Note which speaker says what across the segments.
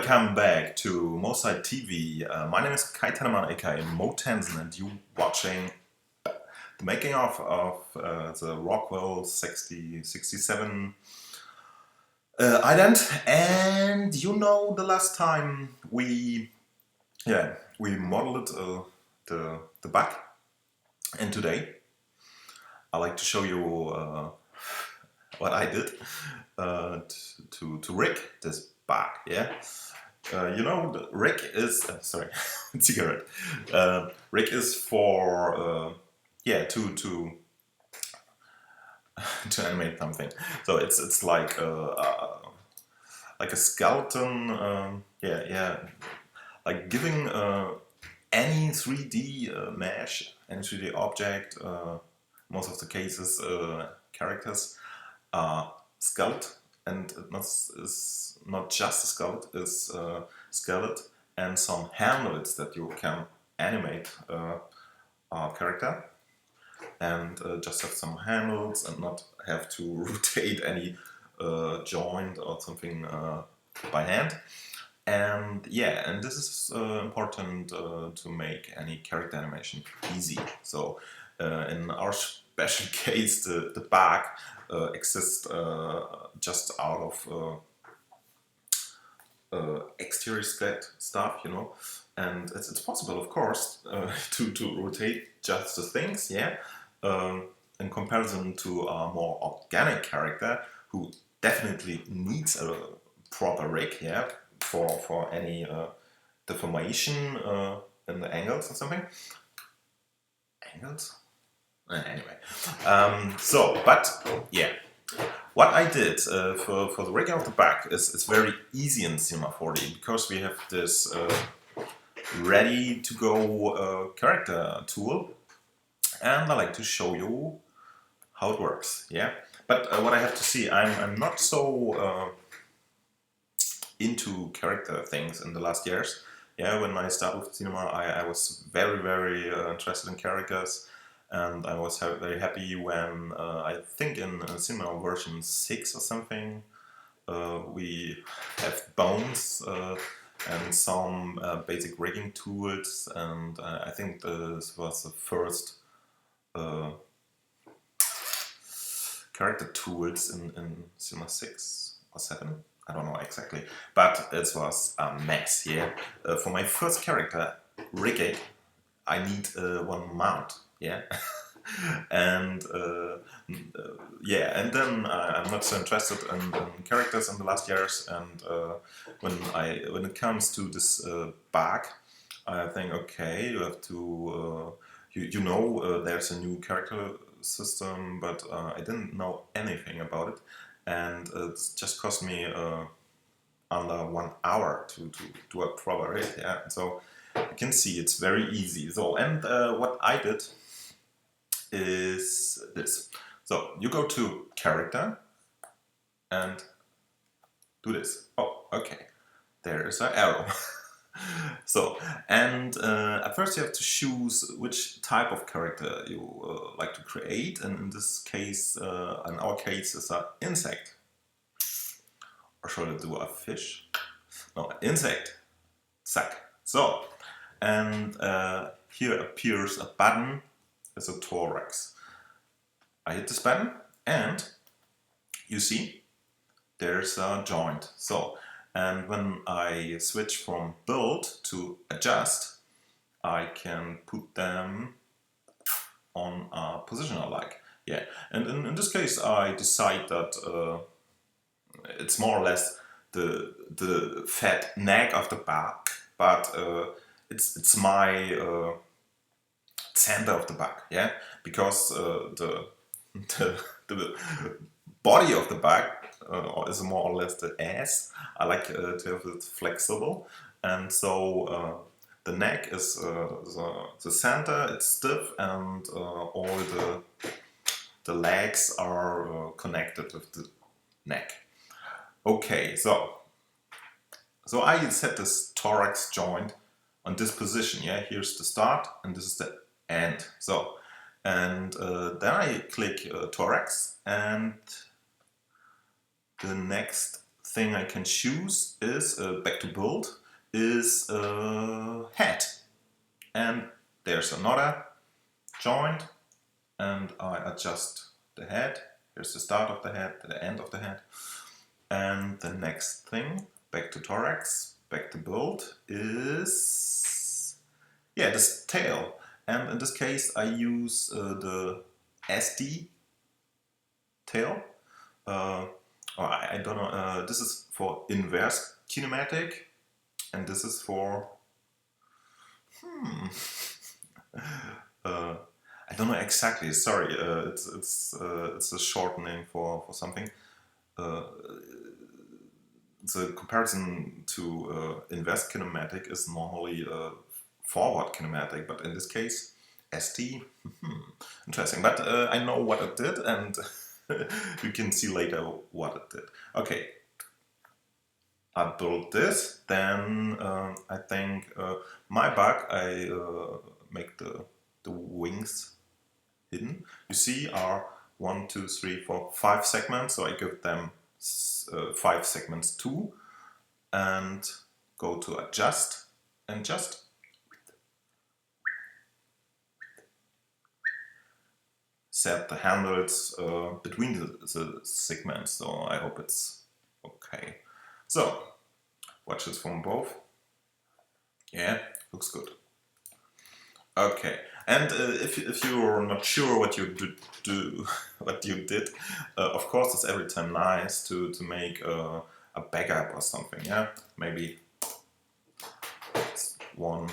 Speaker 1: welcome back to Mosite TV. My name is Kai Tennemann, aka Mo Tensen, and you watching the making of the Rockwell 6067 ident. And you know, the last time we modeled the bug, and today I like to show you what I did to rig this bug. Yeah. You know, the rig is sorry, cigarette. Rig is for to to animate something. So it's like a skeleton. Like giving any 3D mesh, any 3D object. Most of the cases, characters are skeleton, and it's not just a skeleton, it's a skeleton and some handles that you can animate a character, and just have some handles and not have to rotate any joint or something by hand. And yeah, and this is important to make any character animation easy. So in our special case, the bug exists just out of exterior stuff, you know, and it's possible, of course, to rotate just the things, yeah, in comparison to a more organic character who definitely needs a proper rig, yeah, for any deformation in the angles or something. Angles? Anyway, but yeah, what I did for the rigging of the back is it's very easy in Cinema 4D, because we have this ready to go character tool, and I like to show you how it works. Yeah, but what I have to see, I'm not so into character things in the last years. Yeah, when I started with cinema, I was very interested in characters, and I was very happy when I think in cinema version 6 or something we have bones and some basic rigging tools, and I think this was the first character tools in cinema 6 or 7. I don't know exactly, but it was a mess here. For my first character, rigging, I need one mount, yeah, and yeah, and then I'm not so interested in characters in the last years, and when it comes to this bug, I think, okay, you have to you know, there's a new character system, but I didn't know anything about it. And it's just cost me under 1 hour to do a proper rig. Yeah, so you can see it's very easy. So, and what I did is this. So you go to character and do this. Oh, okay. There is an arrow. So, and at first you have to choose which type of character you like to create, and in this case, in our case, it's an insect. Or should I do a fish? No, an insect. Zack. So, and here appears a button with a thorax. I hit this button, and you see there's a joint. So, and when I switch from build to adjust, I can put them on a position I like. Yeah, and in this case, I decide that it's more or less the fat neck of the back, but it's my center of the back. Yeah, because the body of the back is more or less the ass. I like to have it flexible, and so the neck is the center. It's stiff, and all the legs are connected with the neck. Okay, so I set this thorax joint on this position. Yeah, here's the start, and this is the end. So, and then I click thorax, and the next thing I can choose is, back to build, is head. And there's another joint, and I adjust the head. Here's the start of the head, the end of the head. And the next thing, back to thorax, back to build, is, yeah, this tail. And in this case I use the SD tail. Or I don't know, this is for inverse kinematic, and this is for, I don't know exactly, sorry, it's a short name for something. The comparison to inverse kinematic is normally forward kinematic, but in this case, ST, interesting. But I know what it did, and you can see later what it did. Okay, I built this, then I think my bug, I make the wings hidden. You see, are 1, 2, 3, 4, 5 segments, so I give them 5 segments too, and go to adjust and just set the handles between the segments, so I hope it's okay. So, watch this from both. Yeah, looks good. Okay, and if you're not sure what you what you did, of course it's every time nice to make a backup or something. Yeah, maybe it's 1,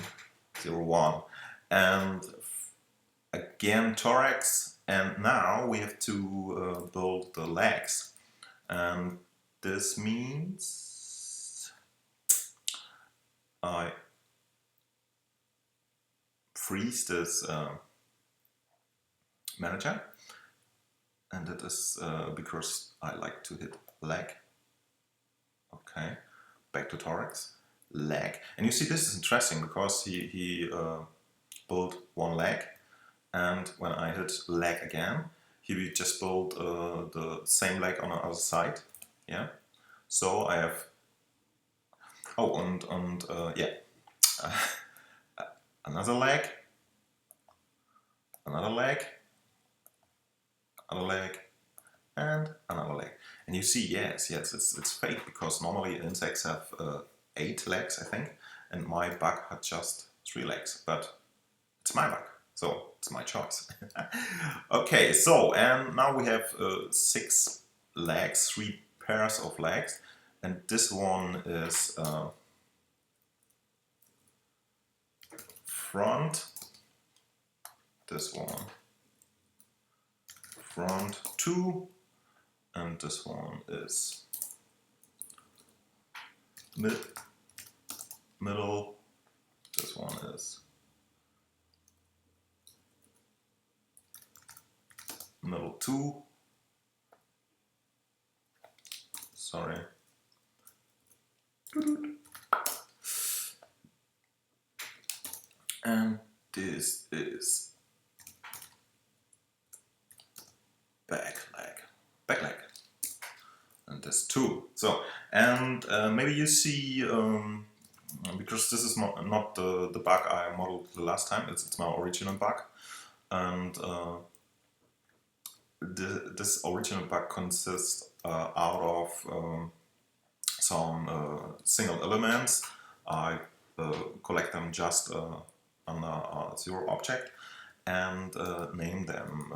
Speaker 1: 0, 1, and again thorax, and now we have to build the legs, and this means I freeze this manager, and that is because I like to hit leg. Okay, back to thorax, leg, and you see this is interesting because he built one leg, and when I hit leg again, he just built the same leg on the other side. Yeah, so I have, oh, and yeah, another leg, another leg, another leg, and another leg. And you see, yes, it's fake, because normally insects have 8 legs, I think, and my bug had just 3 legs, but it's my bug, so it's my choice. Okay, so, and now we have 6 legs, 3 pairs of legs, and this one is front, this one front 2, and this one is middle, this one is middle 2, sorry, and this is back leg, and this 2. So, and maybe you see, because this is not the bug I modeled the last time, it's my original bug, and this original bug consists out of some single elements. I collect them just on a 0 object and name them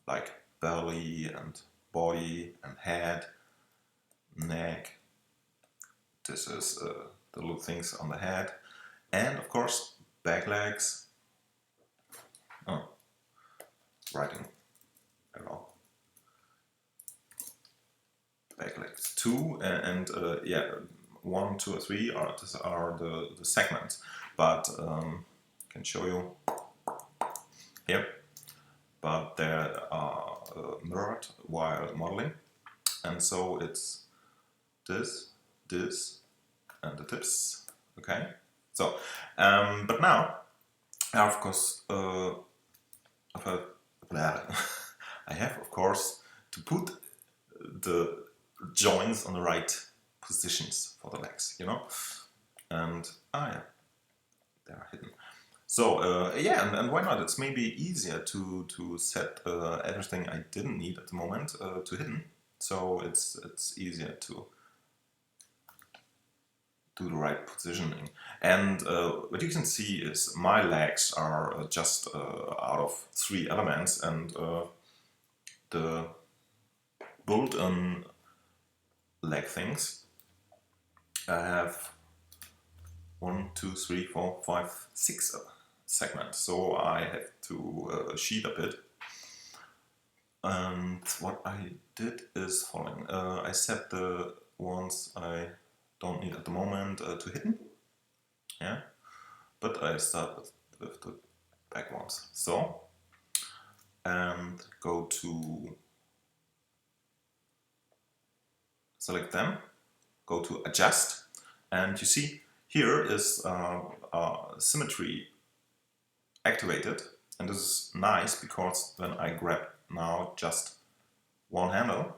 Speaker 1: like belly and body and head, neck. This is the little things on the head, and of course back legs. Oh, writing error. Back legs 2 and yeah, 1, 2, or 3 are these are the segments, but can show you here. But they are mirrored while modeling, and so it's this, and the tips. Okay, so but now I of course I have of course to put the joints on the right positions for the legs, you know? And, yeah, they are hidden. So, yeah, and why not? It's maybe easier to set everything I didn't need at the moment to hidden. So it's easier to do the right positioning. And what you can see is my legs are just out of 3 elements, and the built-in leg things I have 1, 2, 3, 4, 5, 6 segments. So I have to sheet a bit. And what I did is following. I set the ones I don't need at the moment to hidden. Yeah, but I start with the back ones. So, and go to select them, go to adjust, and you see here is symmetry activated, and this is nice because when I grab now just one handle,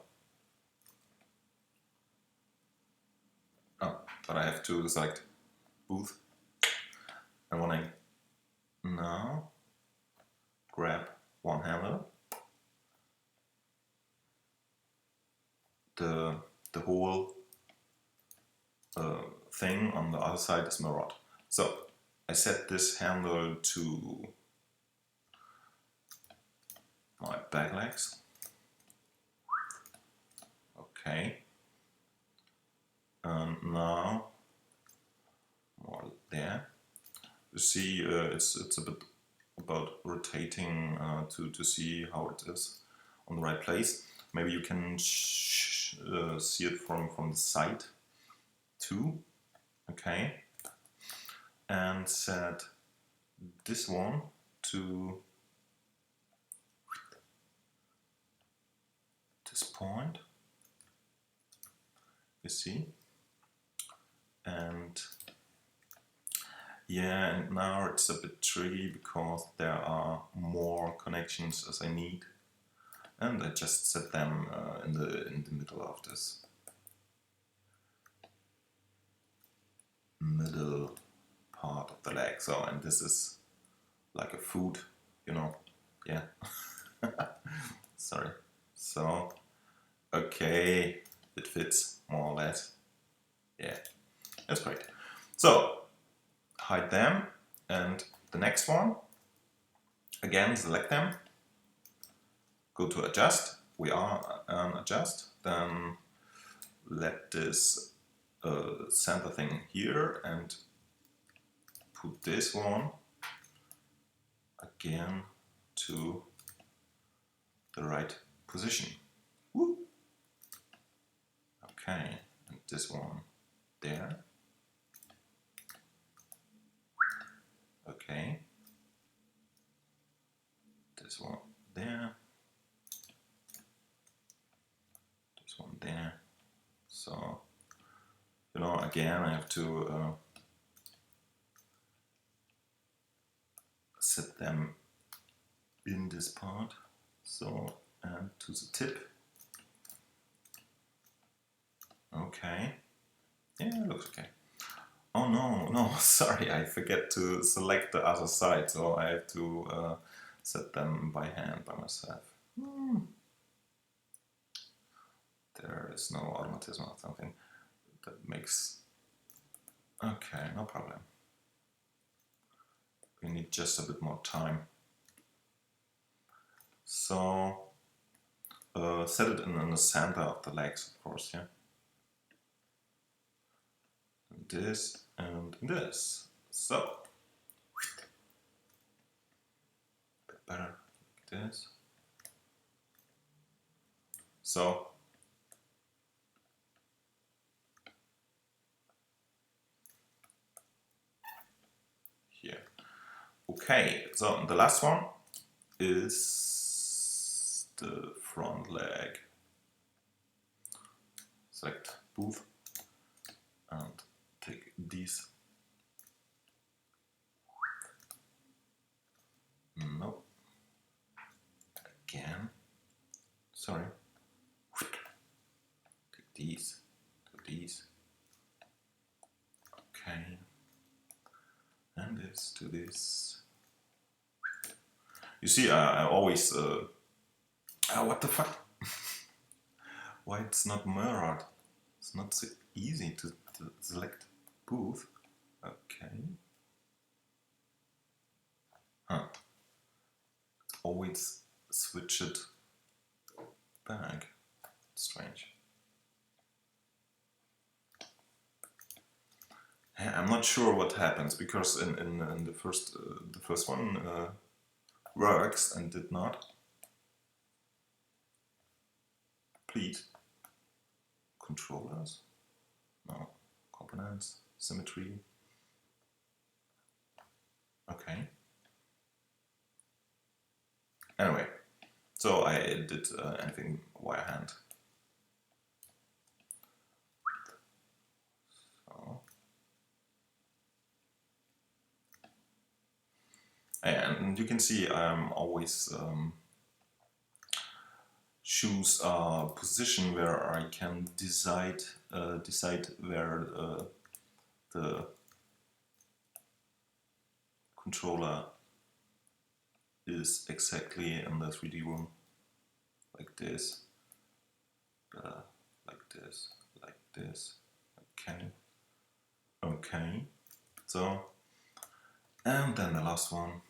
Speaker 1: but I have to select both, and when I now grab one handle, the whole thing on the other side is mirrored. So I set this handle to my back legs. Okay. And now more there. You see, it's a bit about rotating to see how it is on the right place. Maybe you can see it from the side too. Okay. And set this one to this point. You see? And yeah, and now it's a bit tricky because there are more connections as I need, and I just set them in the middle of this middle part of the leg. So, and this is like a foot, you know. Yeah. Sorry. So, okay, it fits more or less. Yeah, that's great. So hide them, and the next one, again select them, go to adjust, we are adjust, then let this center thing here and put this one again to the right position. Woo. Okay, and this one there. Okay, this one there, this one there. So, you know, again I have to set them in this part. So, and to the tip. Okay, yeah, it looks okay. Oh no, sorry, I forget to select the other side, so I have to set them by hand by myself. There is no automatism or something that makes... Okay, no problem. We need just a bit more time. So, set it in the center of the legs, of course, yeah. And this and this. So, a bit better like this. So, here. Okay, so the last one is the front leg. Select both and take these. No. Again. Sorry. Take this to this. You see, I always what the fuck? Why it's not mirrored? It's not so easy to select both. Okay. Huh. Always switch it back. Strange. I'm not sure what happens because in the first one works and did not. Please. Controllers? No. Components? Symmetry? Okay. Anyway, so I did anything via hand. So. And you can see I'm always choose a position where I can decide where the controller is exactly in the 3D room, like this, like this, like this. Okay. So, and then the last one.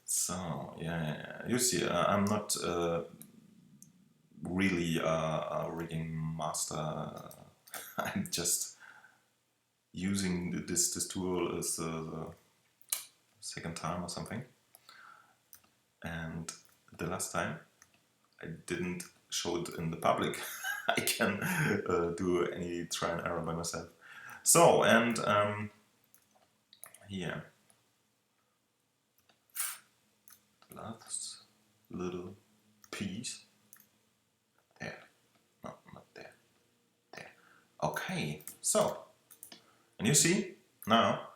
Speaker 1: So yeah, you see, I'm not really a rigging master. I'm just using this tool as the second time or something. And the last time I didn't show it in the public. I can do any try and error by myself. So, and here, last little piece. There. No, not there. There. Okay, so, and you see, now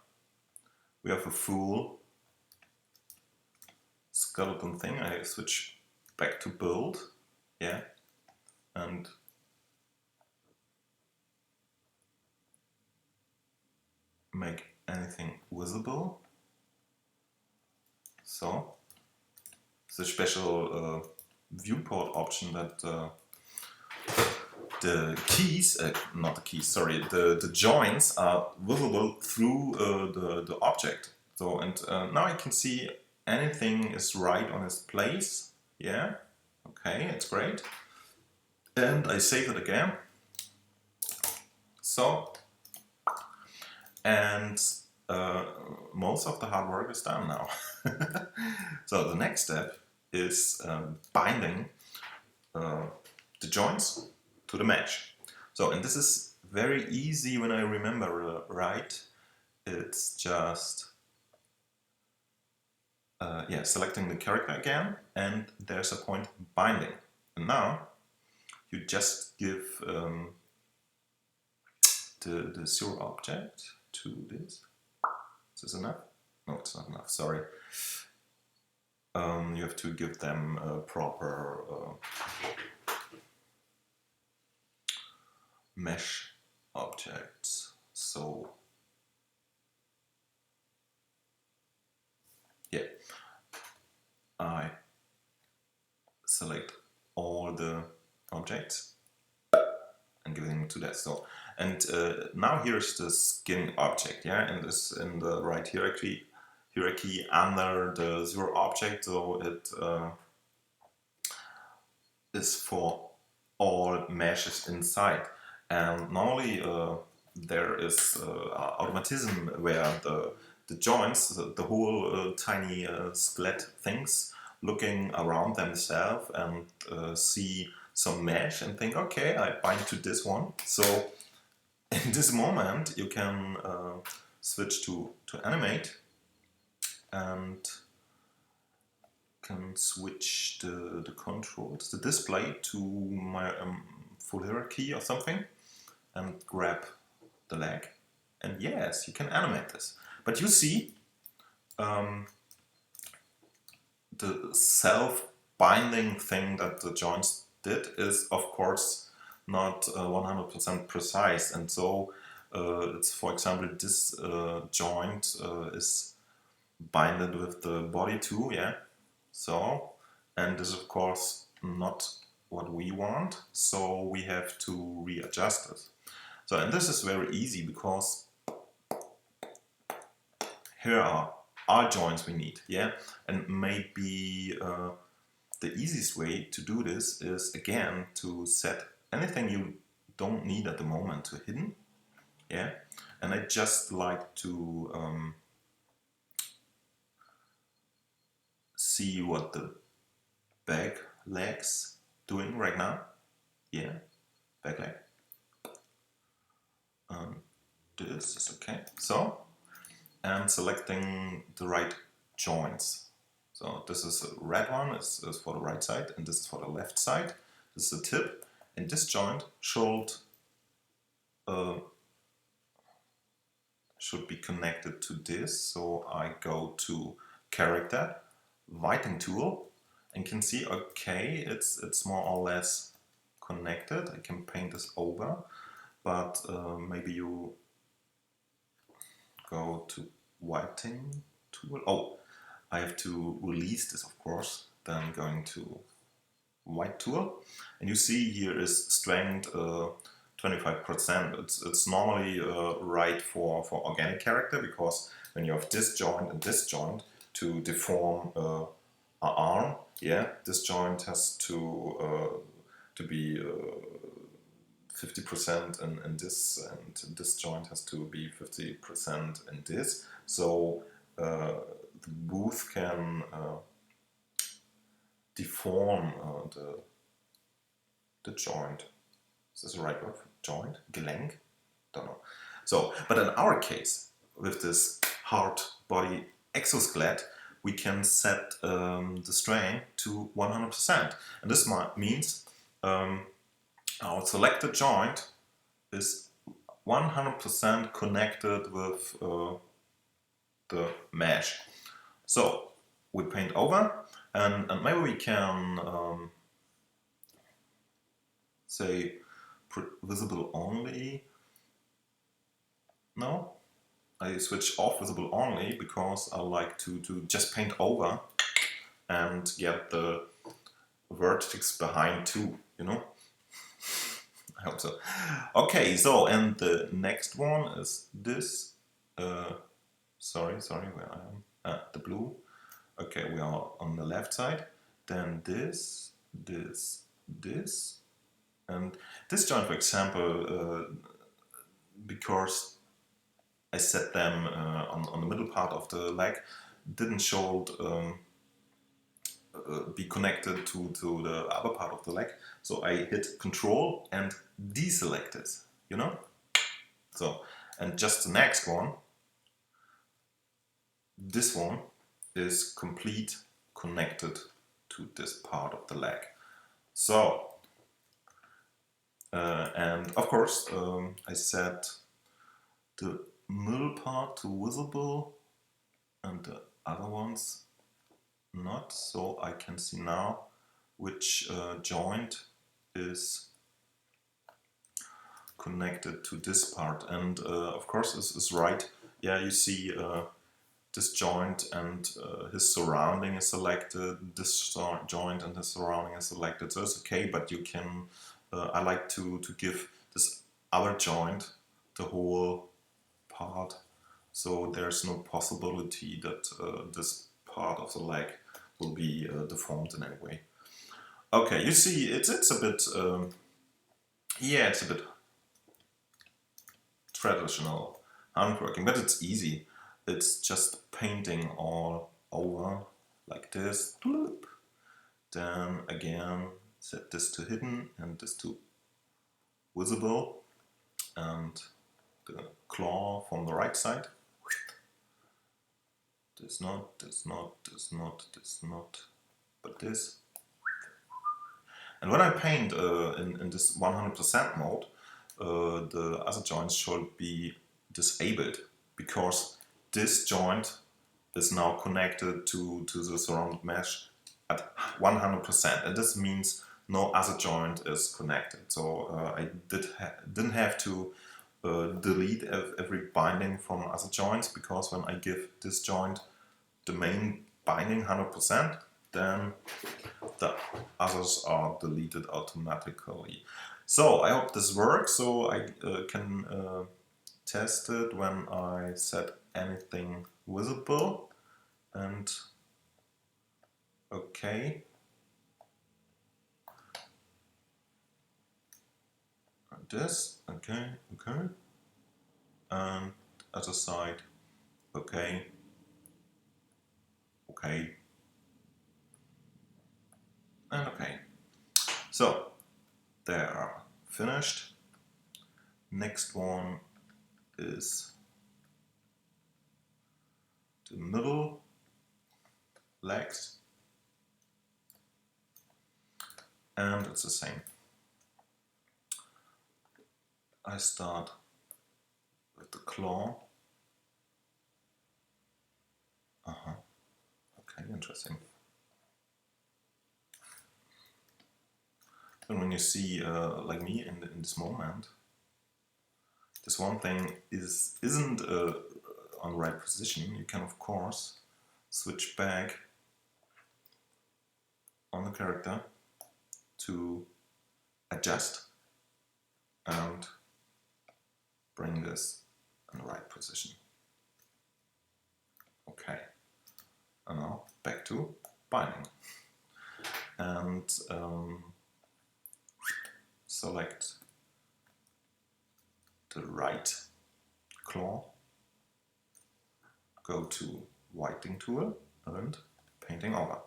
Speaker 1: we have a full skeleton thing. I switch back to build, yeah, and make anything visible. So, it's a special viewport option that the keys, not the keys, sorry, the joints are visible through the object. So, and now I can see anything is right on its place. Yeah, okay, it's great. And I save it again. So, and most of the hard work is done now. So the next step is binding the joints to the mesh. So, and this is very easy when I remember right. It's just yeah, selecting the character again, and there's a point binding. And now you just give the zero object to this. Is this enough? No, it's not enough, sorry. You have to give them a proper mesh objects. So yeah, I select all the objects and give them to that. So, and now here's the skin object, yeah, and this in the right hierarchy under the zero object, so it is for all meshes inside. And normally there is automatism where the joints, the whole tiny skeleton things, looking around themselves and see some mesh and think, okay, I bind to this one. So in this moment you can switch to animate and can switch the controls, the display to my full hierarchy or something, and grab the leg, and yes, you can animate this. But you see, the self-binding thing that the joints did is, of course, not 100% precise, and so it's, for example, this joint is binded with the body too, yeah. So, and this is of course not what we want, so we have to readjust it. So, and this is very easy because here are our joints we need, yeah. And maybe the easiest way to do this is again to set anything you don't need at the moment to hidden, yeah. And I just like to see what the back legs doing right now, yeah, back leg. This is okay. So, and selecting the right joints. So this is a red one, is for the right side, and this is for the left side. This is the tip, and this joint should be connected to this. So I go to character, whitening tool, and can see, okay, it's more or less connected. I can paint this over, but maybe you go to whitening tool. Oh, I have to release this, of course. Then going to white tool, and you see here is strength 25%. It's normally right for organic character, because when you have this joint and this joint to deform an arm, yeah, this joint has to be 50% in this, and this joint has to be 50% in this. So the booth can deform the joint. Is this the right word for joint? Gelenk? Don't know. So, but in our case, with this hard body exoskeleton, we can set the strain to 100%. And this means our selected joint is 100% connected with the mesh. So we paint over, and maybe we can say visible only. No, I switch off visible only because I like to just paint over and get the vertex behind too, you know. I hope so. Okay, so, and the next one is this. Sorry, where I am. The blue. Okay, we are on the left side. Then this, and this joint, for example, because I set them on the middle part of the leg, didn't show be connected to the upper part of the leg. So I hit Control and deselect this, you know? So, and just the next one, this one is complete connected to this part of the leg. So, and of course, I set the middle part to visible and the other ones not, so I can see now which joint is connected to this part. And of course this is right. Yeah, you see this joint and his surrounding is selected, this joint and his surrounding is selected, so it's okay, but you can I like to give this other joint the whole part, so there's no possibility that this part of the leg will be deformed in any way. Okay, you see, it's a bit, yeah, it's a bit traditional handworking, but it's easy. It's just painting all over like this. Then again, set this to hidden and this to visible, and the claw from the right side. This not, this not, this not, this not, but this. And when I paint in this 100% mode, the other joints should be disabled, because this joint is now connected to the surrounded mesh at 100%. And this means no other joint is connected. So I didn't have to delete every binding from other joints, because when I give this joint the main binding 100%, then the others are deleted automatically. So I hope this works, so I can test it when I set anything visible. And okay, and this, okay, and other side, okay, and okay. So they are finished. Next one is the middle legs, and it's the same. I start with the claw. Okay, interesting. And when you see, like me, in this moment, this one thing isn't on the right position, you can of course switch back on the character to adjust and bring this in the right position. Okay, and now back to binding. And select the right claw, go to whitening tool and painting over.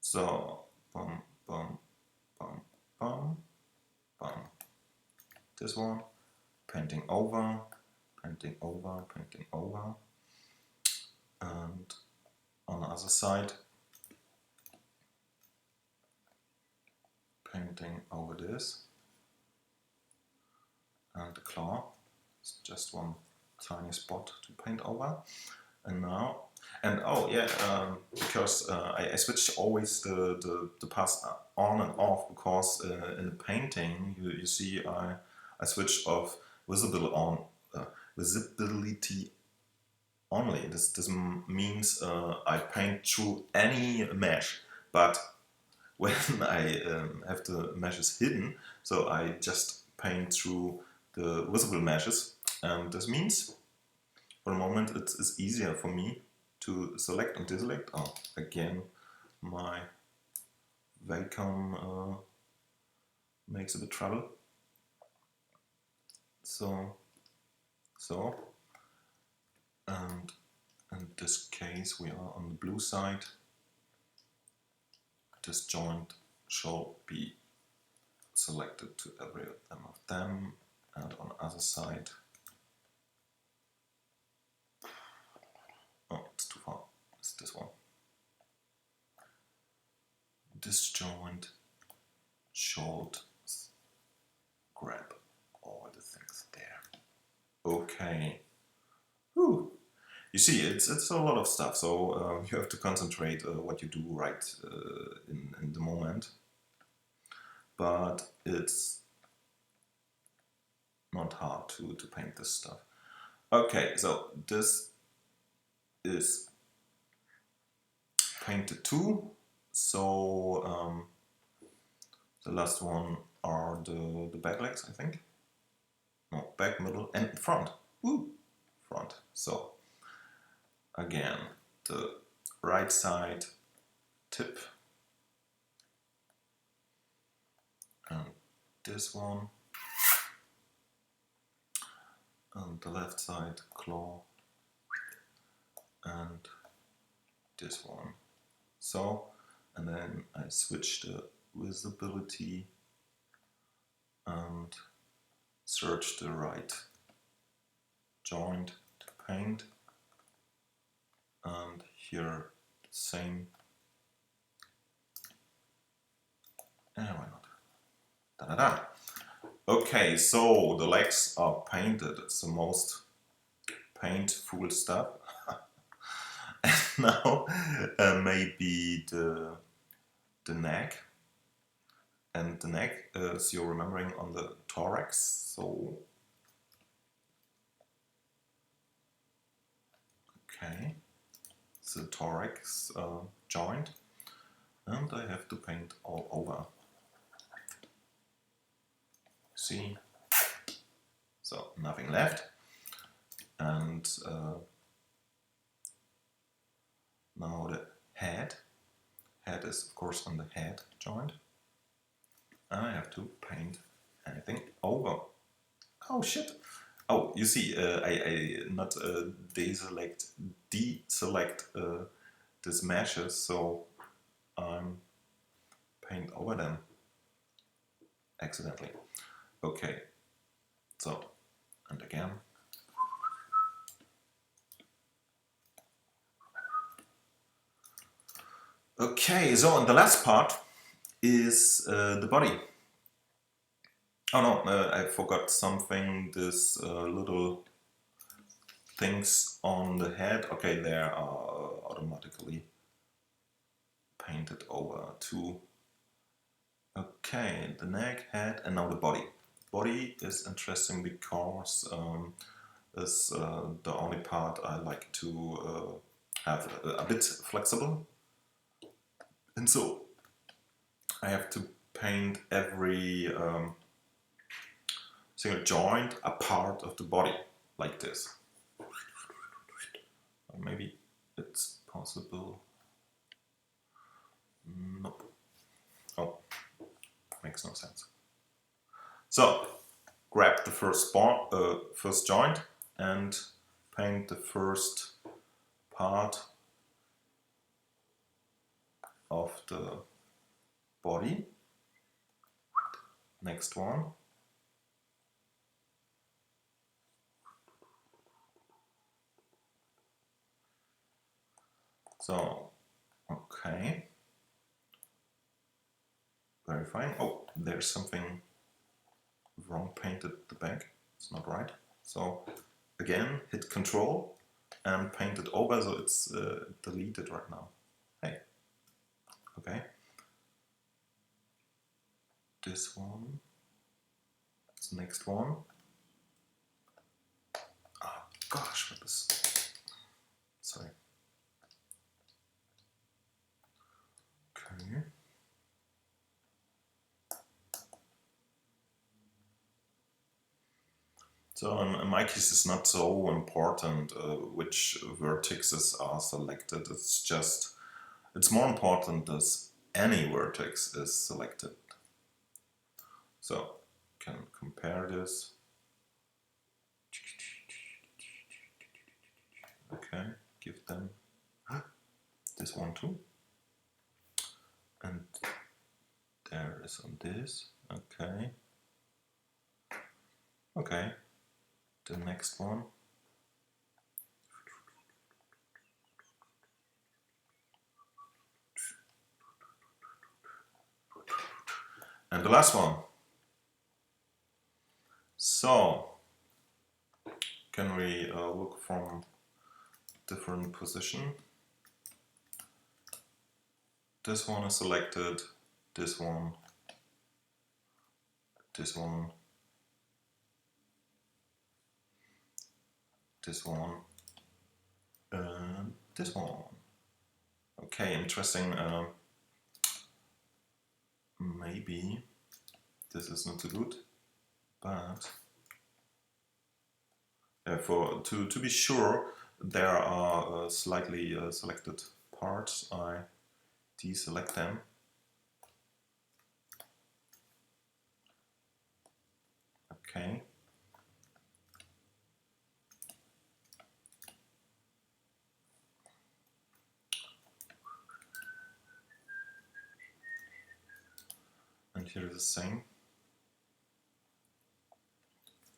Speaker 1: So bum, bum, bum, bum, bum. This one, painting over, painting over, painting over. And on the other side, painting over this. And the claw is just one tiny spot to paint over. And now, and oh yeah, because I switch always the paths on and off, because in the painting you see I switch off visibility only. This means I paint through any mesh, but when I have the meshes hidden, so I just paint through the visible meshes, and this means for the moment it's easier for me to select and deselect. Oh, again, my Wacom makes a bit trouble. So, and in this case we are on the blue side. This joint shall be selected to every one of them, and on the other side, oh, it's too far, it's this one. This joint should grab all the things there. Okay. Whew. You see, it's a lot of stuff, so you have to concentrate what you do right in the moment. But it's not hard to paint this stuff. Okay, so this is painted too. So the last one are the back legs, I think. No, back, middle, and front. Woo! Front. So again, the right side tip, and this one, and the left side claw, and this one. So, and then I switch the visibility and search the right joint to paint, and here the same. And why not? Da-da-da. Okay, so the legs are painted. It's the most painful stuff. And now maybe the neck. and the neck, as you're remembering, on the thorax. So, okay, it's the thorax joint, and I have to paint all over. See? So, nothing left. And now the head. Head is of course on the head joint. And I have to paint anything over. Oh shit! Oh, you see, I not deselect these meshes, so I'm paint over them accidentally. Okay, so, and again. Okay, so and the last part is the body. Oh no, I forgot something. This little things on the head. Okay, they are automatically painted over too. Okay, the neck, head, and now the body. Body is interesting because it's the only part I like to have a bit flexible. And so I have to paint every single joint a part of the body, like this. Or maybe it's possible. Nope. Oh, makes no sense. So grab the first joint and paint the first part of the body. Next one. So, okay. Verifying. Oh, there's something wrong painted the back. It's not right. So, again, hit Control and paint it over, so it's deleted right now. Hey. Okay. This one. It's the next one. Oh gosh, what is... Sorry. Okay. So in my case, it's not so important which vertices are selected. It's more important that any vertex is selected. So can compare this. Okay, give them this one too. And there is on this. Okay. Okay. The next one. And the last one. So, can we look from different position? This one is selected, this one, this one, this one, and this one. Okay, interesting. Maybe this is not so good, but to be sure, there are slightly selected parts. I deselect them. Okay. And here is the same.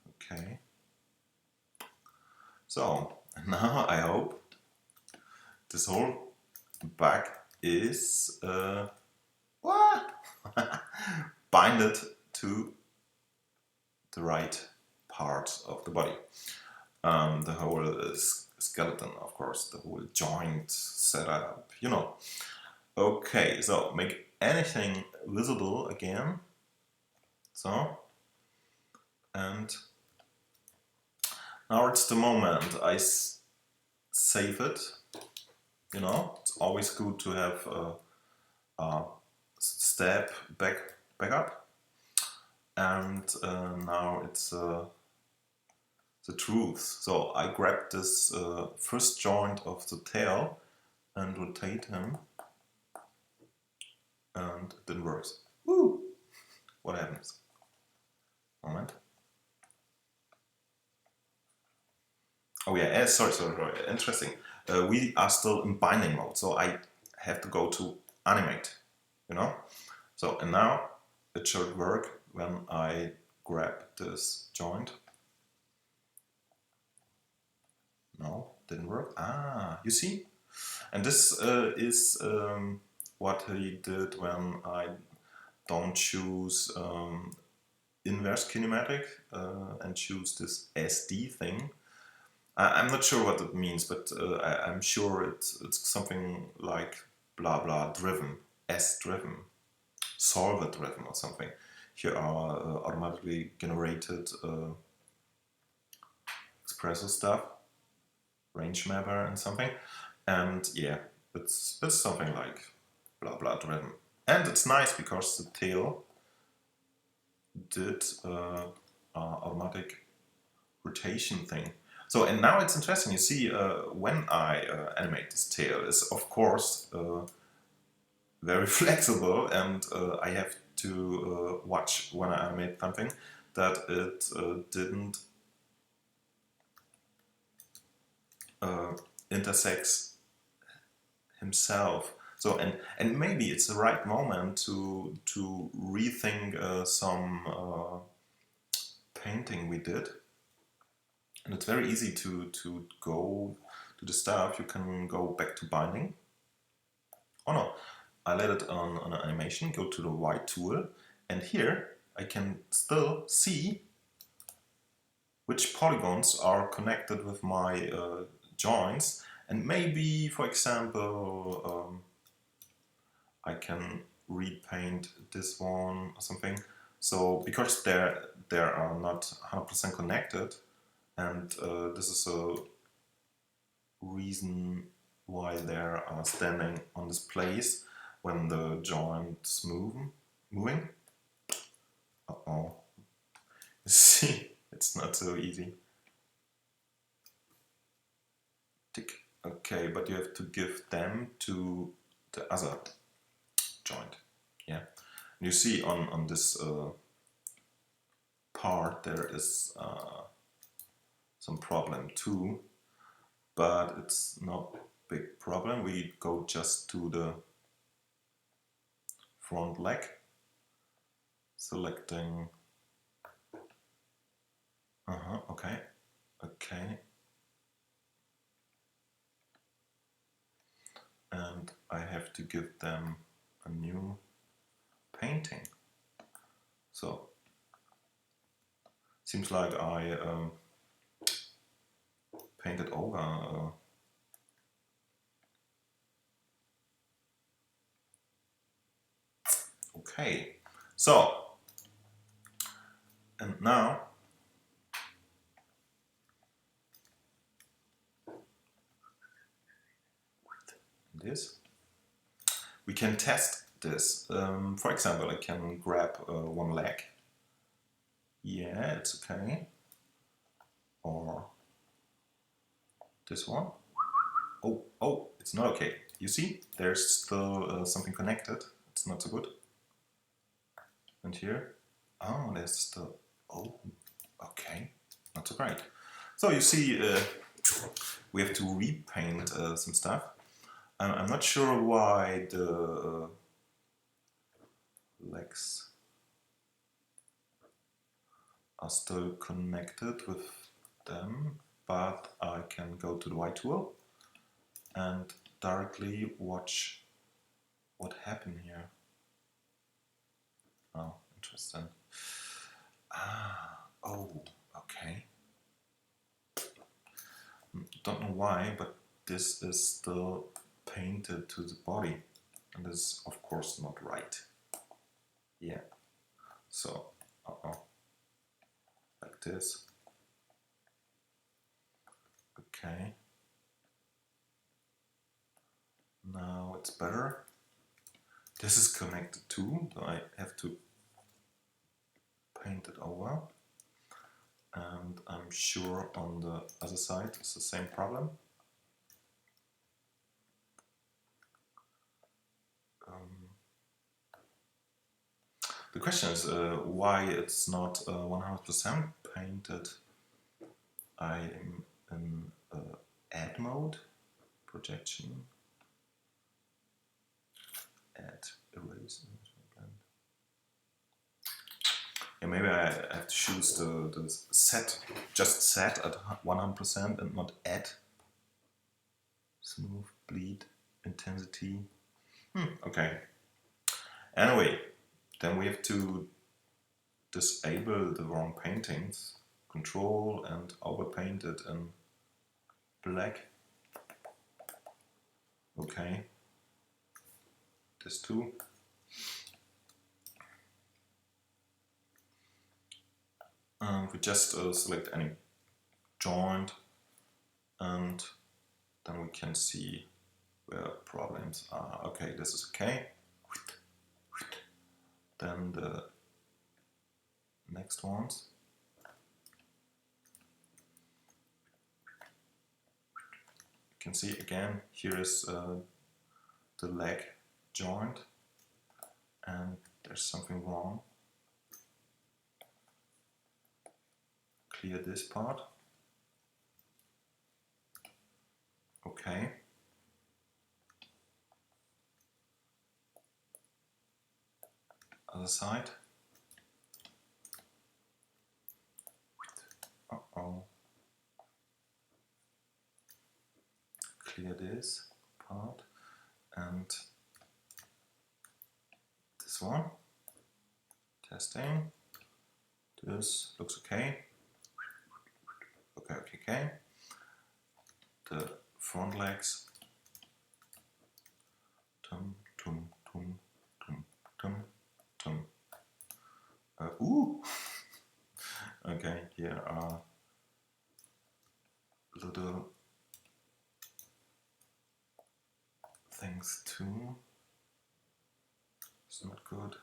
Speaker 1: Okay. So now I hope this whole back is what? Binded to the right part of the body. The whole skeleton, of course, the whole joint setup, you know. Okay, so make anything visible again. So, and now it's the moment I save it. You know, it's always good to have a step backup. And now it's the truth. So I grab this first joint of the tail and rotate him, and it didn't work. Woo! What happens? Moment. Oh yeah, sorry, interesting. We are still in binding mode, so I have to go to animate, you know? So, and now it should work when I grab this joint. No, didn't work. Ah, you see? And this is what he did when I don't choose inverse kinematic and choose this SD thing. I'm not sure what it means, but I'm sure it's something like blah blah driven, S driven, solver driven or something. Here are automatically generated expressor stuff, range mapper and something, and yeah, it's something like blah blah driven. And it's nice because the tail did automatic rotation thing. So, and now it's interesting, you see, when I animate this tail is of course very flexible, and I have to watch when I animate something that it didn't intersects himself. So, and maybe it's the right moment to rethink some painting we did. And it's very easy to go to the stuff. You can go back to binding. Oh no, I let it on an animation, go to the white tool, and here I can still see which polygons are connected with my joints, and maybe, for example, I can repaint this one or something. So because they are not 100% connected, and this is a reason why they are standing on this place when the joints moving. Uh-oh. See, it's not so easy. Tick. Okay, but you have to give them to the other joint. Yeah. You see on this part there is some problem too, but it's not a big problem. We go just to the front leg, selecting okay, and I have to give them a new painting. So seems like I painted over okay. So, and now this, we can test this. For example, I can grab one leg. Yeah, it's okay. Or this one. Oh, it's not okay. You see, there's still something connected. It's not so good. And here, oh, there's still, oh, okay, not so great. So you see, we have to repaint some stuff. I'm not sure why the legs are still connected with them, but I can go to the white tool and directly watch what happened here. Oh, interesting. Oh, okay. Don't know why, but this is still painted to the body, and this is of course not right. Yeah, so this. Okay. Now it's better. This is connected too, so I have to paint it over. And I'm sure on the other side it's the same problem. The question is why it's not 100% painted. I'm in add mode, projection, add, erase. Yeah, maybe I have to choose the set, just set at 100% and not add. Smooth, bleed, intensity. Okay. Anyway, then we have to disable the wrong paintings. Control and overpaint it in black. Okay. This too. And we just select any joint, and then we can see where problems are. Okay, this is okay. Then the next ones. You can see again, here is the leg joint, and there's something wrong. Clear this part. Okay. Other side. Uh-oh. Clear this part and this one. Testing. This looks okay. Okay. The front legs. Tum, tum, tum, tum, tum, tum. Ooh! Okay, here are little things too. It's not good.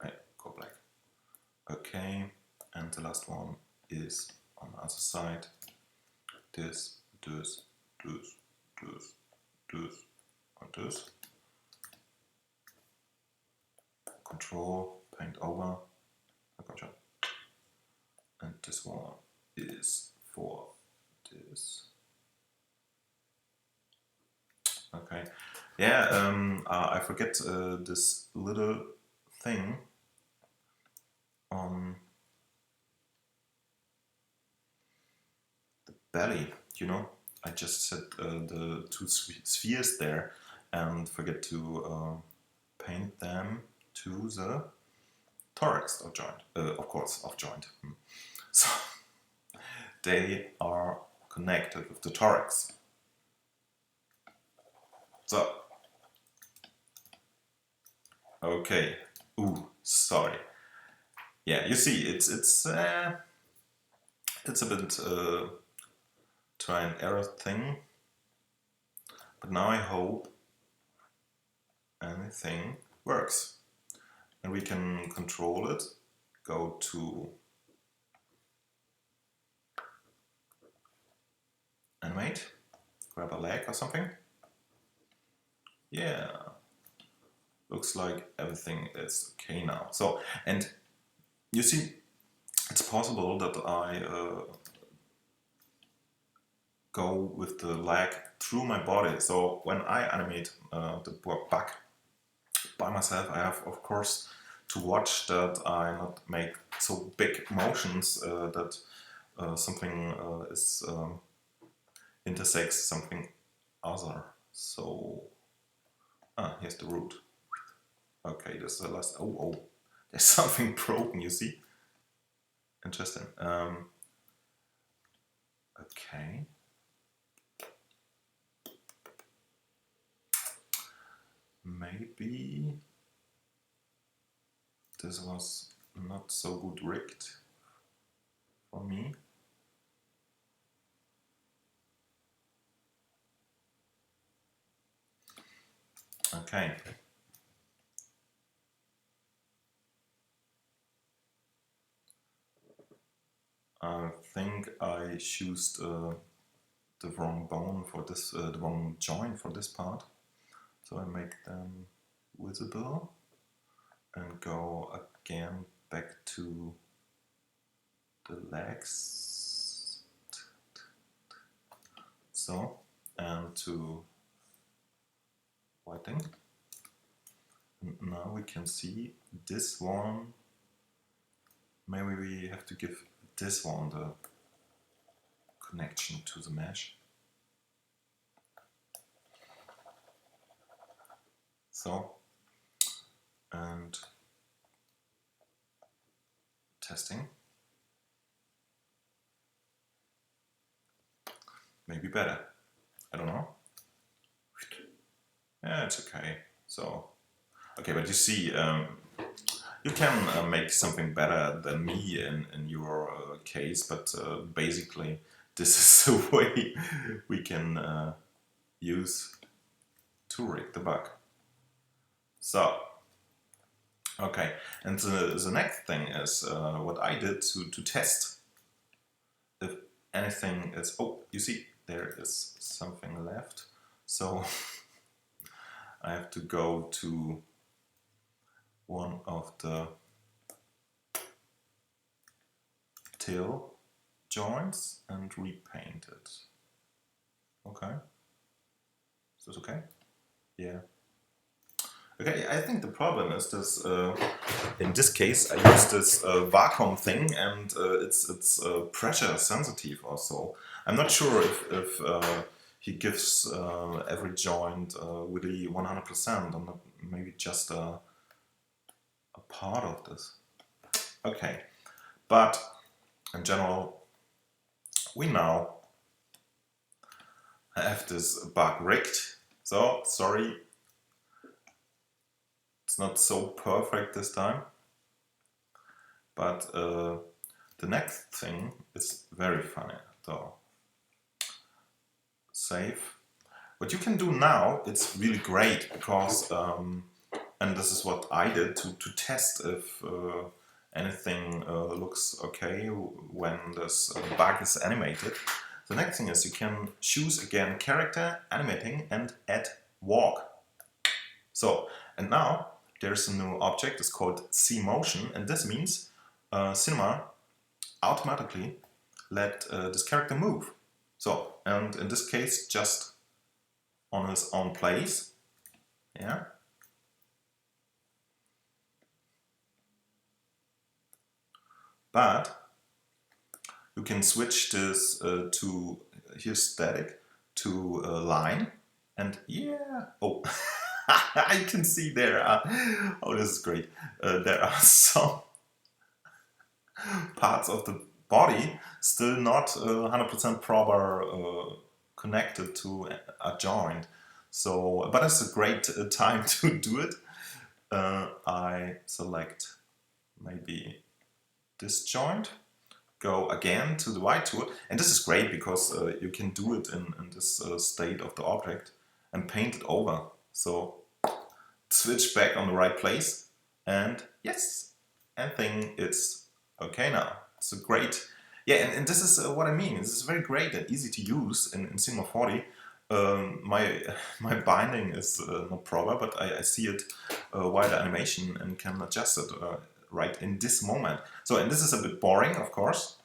Speaker 1: Hey, go black. Okay, and the last one is on the other side. This, and this. Control, paint over. Gotcha. And this one is for this. Okay. Yeah, I forget this little thing on the belly, you know? I just set the two spheres there and forget to paint them to the thorax of joint, of course, of joint. So they are connected with the thorax. So, okay. Ooh, sorry. Yeah, you see, it's a bit try and error thing. But now I hope anything works. And we can control it. Go to animate, grab a leg or something. Yeah, looks like everything is okay now. So, and you see, it's possible that I go with the leg through my body. So when I animate the bug by myself, I have of course to watch that I not make so big motions that something is intersects something other. So here's the root. Okay, this is the last. Oh, there's something broken. You see? Interesting. Okay. Maybe this was not so good rigged. for me. Okay. I think I chose the wrong bone for this, the wrong joint for this part. So I make them visible and go again back to the legs. So, and to whiting. And now we can see this one. Maybe we have to give this one the connection to the mesh. So, and testing. Maybe better. I don't know. Yeah, it's okay. So, okay, but you see, you can make something better than me in your case, but basically this is the way we can use to rig the bug. So, okay, and the next thing is what I did to test if anything is, oh, you see, there is something left. So I have to go to one of the till joints and repaint it. Okay. Is this okay? Yeah. Okay, I think the problem is this, in this case I use this vacuum thing and it's pressure sensitive also. I'm not sure if he gives every joint really 100% or not, maybe just a part of this. Okay, but in general we now have this bug rigged, so sorry, it's not so perfect this time, but the next thing is very funny. So save. What you can do now, it's really great because, and this is what I did to test if anything looks okay when this bug is animated. The next thing is you can choose again character, animating, and add walk. So, and now there's a new object, it's called cMotion, and this means Cinema automatically let this character move. So, and in this case, just on his own place, yeah. But you can switch this to, here's static, to line, and yeah, oh, I can see there are, oh, this is great, there are some parts of the body still not 100% proper connected to a joint. So, but it's a great time to do it. I select maybe this joint, go again to the white tool, and this is great because you can do it in this state of the object and paint it over. So switch back on the right place, and yes, and thing it's okay now. It's a great, yeah, and this is what I mean. This is very great and easy to use in Cinema 40. My binding is not proper, but I see it while the animation and can adjust it right in this moment. So, and this is a bit boring, of course,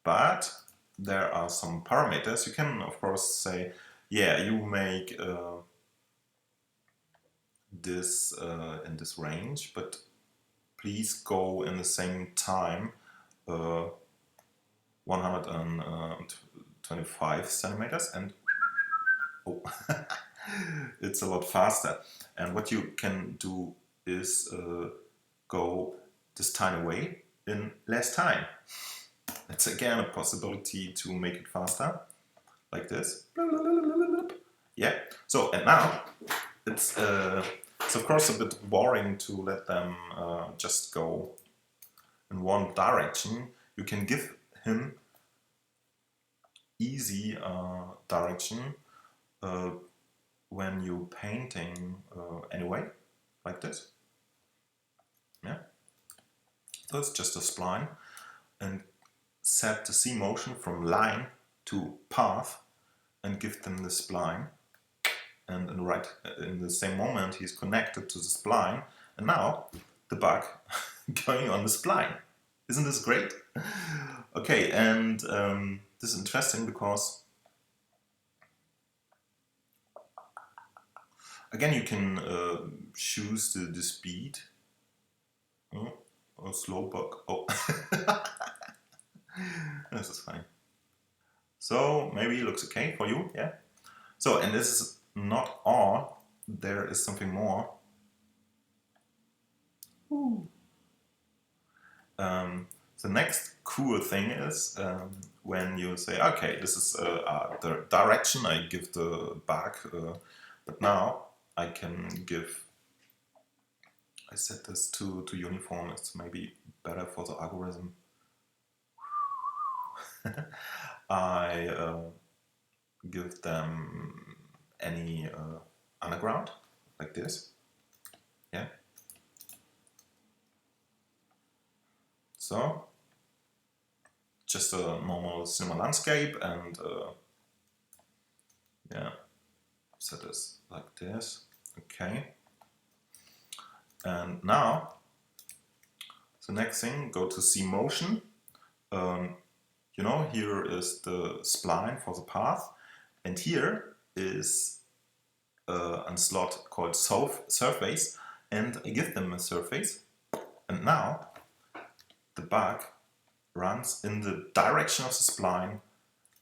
Speaker 1: but there are some parameters. You can, of course, say, yeah, you make this in this range, but please go in the same time 125 centimeters, and oh, it's a lot faster. And what you can do is go this tiny way in less time. That's again a possibility to make it faster, like this. Yeah, so and now it's of course a bit boring to let them just go in one direction. You can give him easy direction when you're painting anyway, like this. Yeah. So it's just a spline, and set the cMotion from line to path and give them the spline. And in the same moment he's connected to the spline, and now the bug going on the spline. Isn't this great? Okay, and this is interesting because again you can choose the speed. Oh, slow bug. Oh, this is fine. So maybe it looks okay for you, yeah? So, and this is not all, there is something more. The next cool thing is when you say, okay, this is the direction I give the bug, but now I can give, I set this to uniform, it's maybe better for the algorithm. I give them any underground, like this, yeah. So, just a normal cinema landscape, and yeah, set this like this, okay. And now, the next thing, go to cMotion. You know, here is the spline for the path, and here is a slot called surface, and I give them a surface, and now the bug runs in the direction of the spline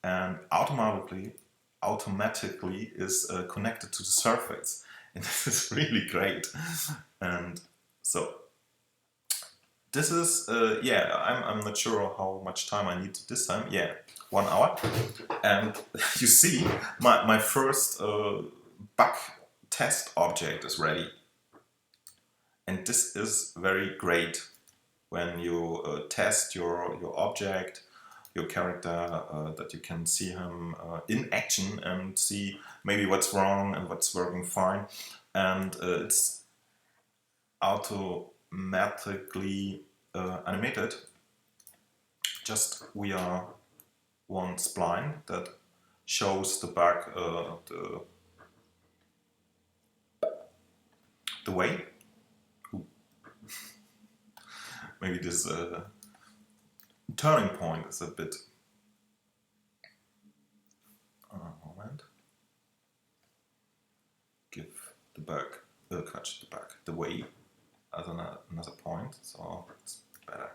Speaker 1: and automatically is connected to the surface, and this is really great. And so this is yeah, I'm not sure how much time I need this time. Yeah, 1 hour. And you see my first bug test object is ready, and this is very great when you test your object, your character, that you can see him in action and see maybe what's wrong and what's working fine. And it's automatically animated. Just we are one spline that shows the bug the way. Ooh. Maybe this turning point is a bit. Moment. Give the bug, catch the bug the way as another point, so it's better.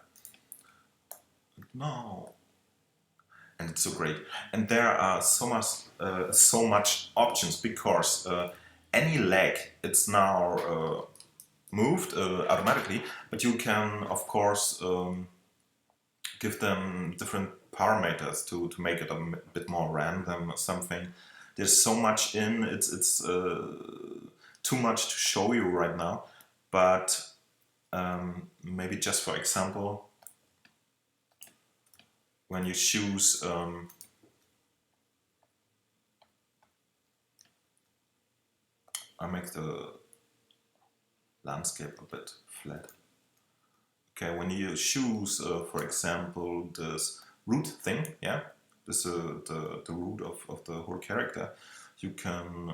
Speaker 1: No. And it's so great. And there are so much options, because any leg, it's now moved automatically, but you can of course give them different parameters to make it a bit more random or something. There's so much in it's too much to show you right now, but maybe just for example, when you choose I make the landscape a bit flat. Okay, when you choose, for example, this root thing, yeah, this the root of the whole character, you can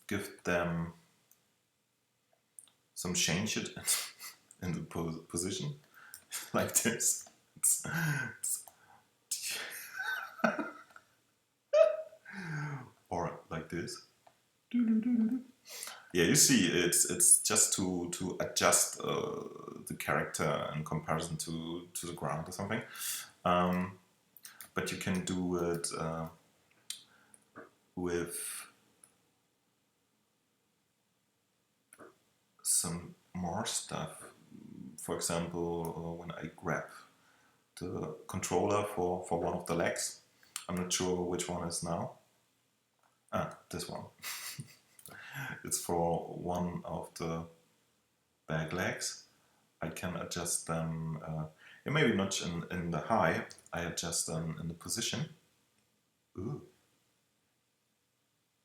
Speaker 1: give them some change it in the position, like this. Or like this. Yeah, you see, it's just to adjust the character in comparison to the ground or something. But you can do it with some more stuff. For example, when I grab the controller for one of the legs, I'm not sure which one is now. Ah, this one. It's for one of the back legs. I can adjust them, maybe not in the high, I adjust them in the position. Ooh.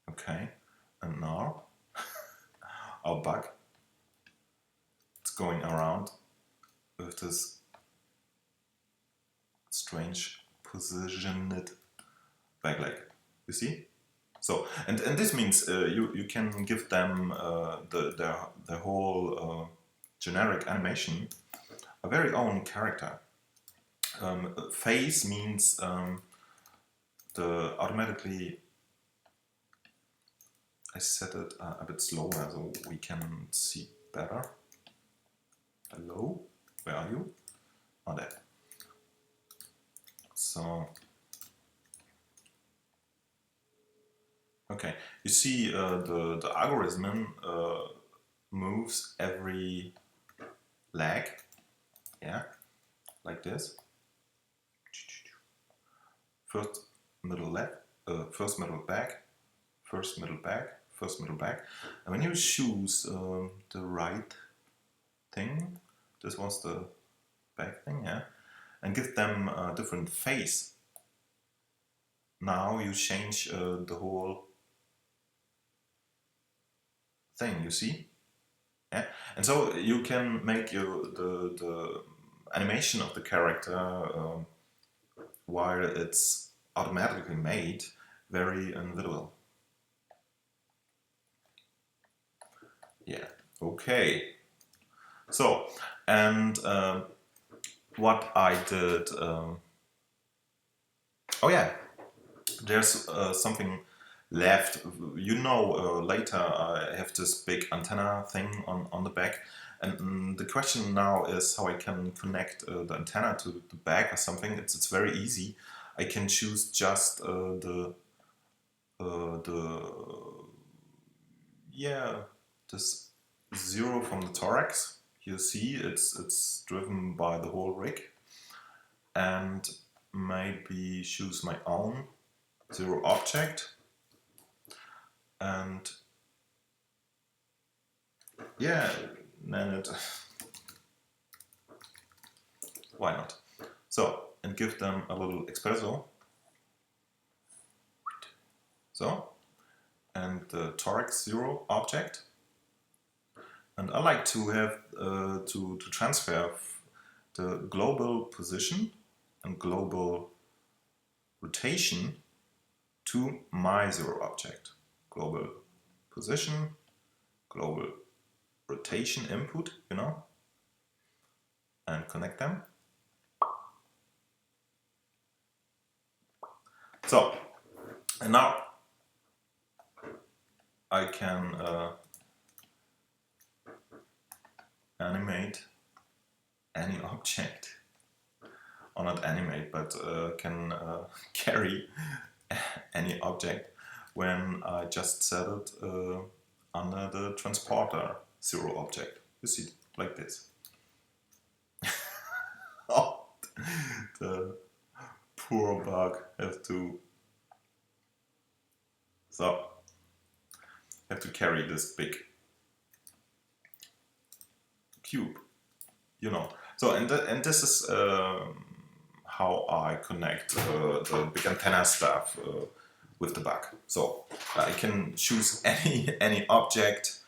Speaker 1: Okay, and now our bug, it's going around with this strange positioned back leg, you see? So, and this means you can give them the whole generic animation a very own character. Phase means the automatically, I set it a bit slower so we can see better. Hello, where are you? Oh, there. So, okay, you see the algorithm moves every leg, yeah, like this. First middle leg, first middle back, first middle back, first middle back. And when you choose the right thing, this was the back thing, yeah, and give them a different face. Now you change the whole thing, you see? Yeah? And so you can make the animation of the character while it's automatically made very individual. Yeah, okay. So, and what I did, oh yeah, there's something left. You know, later I have this big antenna thing on the back, and the question now is how I can connect the antenna to the back or something. It's very easy. I can choose just this zero from the thorax. You see, it's driven by the whole rig, and maybe choose my own zero object, and yeah, then it why not? So, and give them a little espresso. So, and the thorax zero object. And I like to have to transfer the global position and global rotation to my zero object. Global position, global rotation input, you know, and connect them. So, and now I can animate any object, or not animate, but can carry any object when I just set it under the transporter zero object. You see it like this. Oh, the poor bug has to, so have to carry this big cube, you know. So and this is how I connect the big antenna stuff with the bug. So I can choose any object.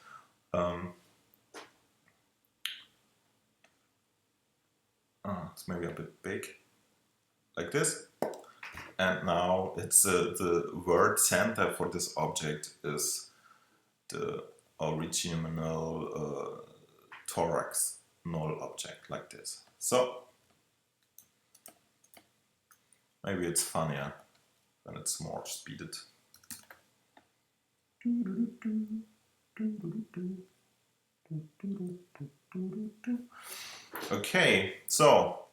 Speaker 1: It's maybe a bit big, like this. And now it's the word center for this object is the original thorax null object, like this. So maybe it's funnier when it's more speeded. Okay, so,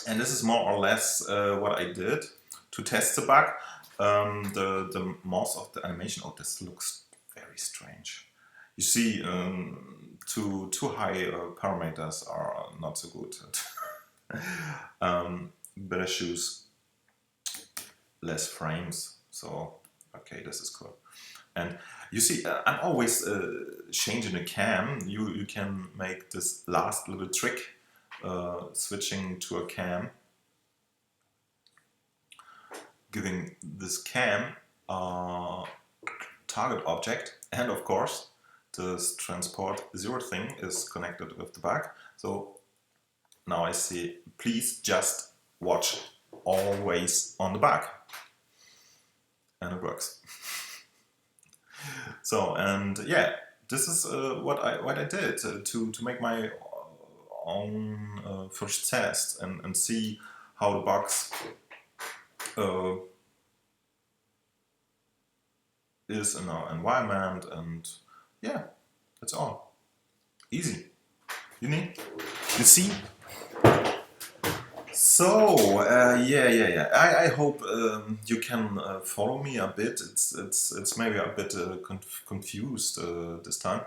Speaker 1: and this is more or less what I did to test the bug. The most of the animation, oh, this looks very strange. You see, too high parameters are not so good. Better choose less frames. So, okay, this is cool. And you see, I'm always changing the cam. You can make this last little trick, switching to a cam, giving this cam a target object, and of course this transport 0 thing is connected with the back. So now I see, please just watch always on the back, and it works. So, and yeah, this is what I did to make my own first test and see how the box is in our environment, and yeah, that's all. Easy. You see? So yeah. I hope you can follow me a bit. It's maybe a bit confused this time,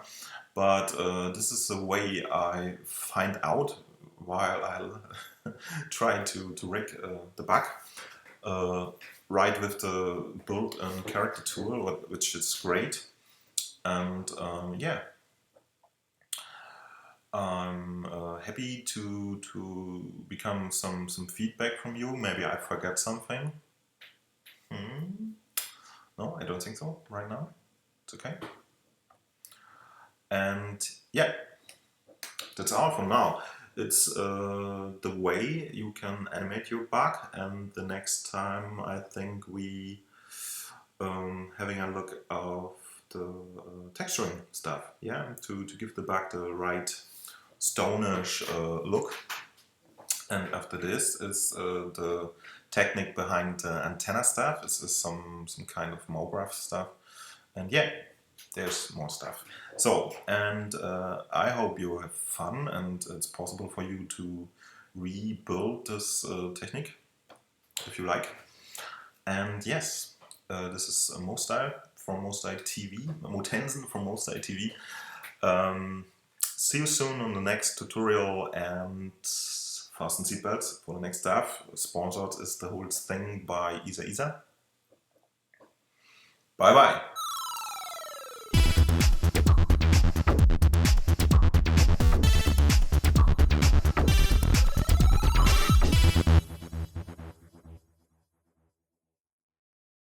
Speaker 1: but this is the way I find out while I try to rig the back. Right with the build and character tool, which is great, and yeah. I'm happy to become some feedback from you. Maybe I forget something. No, I don't think so right now. It's okay. And yeah, that's all for now. It's the way you can animate your bug, and the next time I think we having a look of the texturing stuff. Yeah, to give the bug the right stonish look. And after this is the technique behind the antenna stuff. This is some kind of MoGraph stuff. And yeah, there's more stuff. So, and I hope you have fun and it's possible for you to rebuild this technique if you like. And yes, this is Mostyle from Mostyle TV, Motensen from Mostyle TV. See you soon on the next tutorial, and fasten seatbelts for the next stuff. Sponsored is the whole thing by Isa. Bye bye.